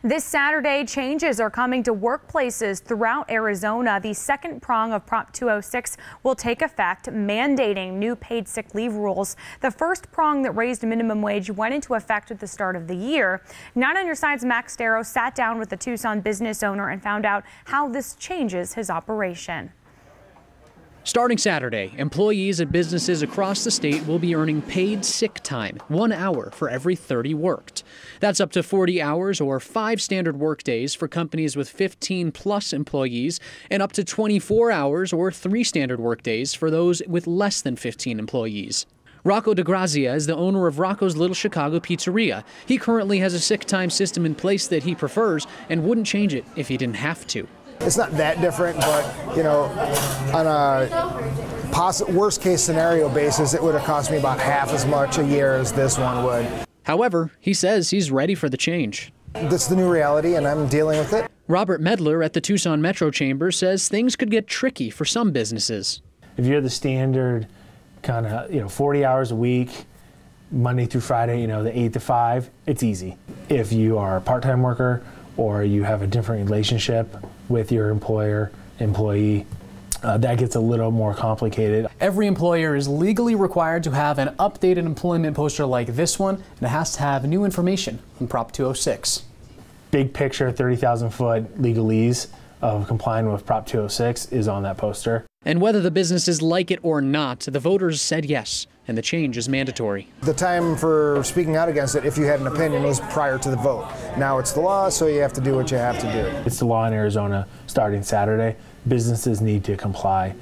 This Saturday, changes are coming to workplaces throughout Arizona. The second prong of Prop 206 will take effect, mandating new paid sick leave rules. The first prong that raised minimum wage went into effect at the start of the year. 9 on Your Side's Max Darrow sat down with the Tucson business owner and found out how this changes his operation. Starting Saturday, employees at businesses across the state will be earning paid sick time, 1 hour for every 30 worked. That's up to 40 hours or 5 standard work days for companies with 15 plus employees, and up to 24 hours or 3 standard work days for those with less than 15 employees. Rocco DeGrazia is the owner of Rocco's Little Chicago Pizzeria. He currently has a sick time system in place that he prefers and wouldn't change it if he didn't have to. It's not that different, but, you know, on a worst case scenario basis, it would have cost me about half as much a year as this one would. However, he says he's ready for the change. That's the new reality, and I'm dealing with it. Robert Medler at the Tucson Metro Chamber says things could get tricky for some businesses. If you're the standard kind of, 40 hours a week, Monday through Friday, the 8 to 5, it's easy. If you are a part-time worker or you have a different relationship with your employee, that gets a little more complicated. Every employer is legally required to have an updated employment poster like this one, and it has to have new information in Prop 206. Big picture, 30,000-foot legalese of complying with Prop 206 is on that poster. And whether the businesses like it or not, the voters said yes, and the change is mandatory. The time for speaking out against it, if you had an opinion, was prior to the vote. Now it's the law, so you have to do what you have to do. It's the law in Arizona starting Saturday. Businesses need to comply.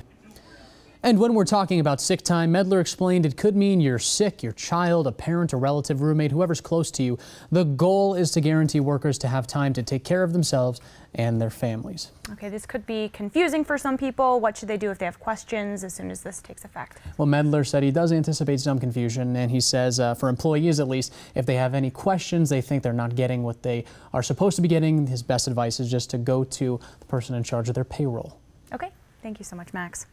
And when we're talking about sick time, Medler explained it could mean you're sick, your child, a parent, a relative, roommate, whoever's close to you. The goal is to guarantee workers to have time to take care of themselves and their families. Okay, this could be confusing for some people. What should they do if they have questions as soon as this takes effect? Well, Medler said he does anticipate some confusion, and he says for employees at least, if they have any questions, they think they're not getting what they are supposed to be getting, his best advice is just to go to the person in charge of their payroll. Okay, thank you so much, Max.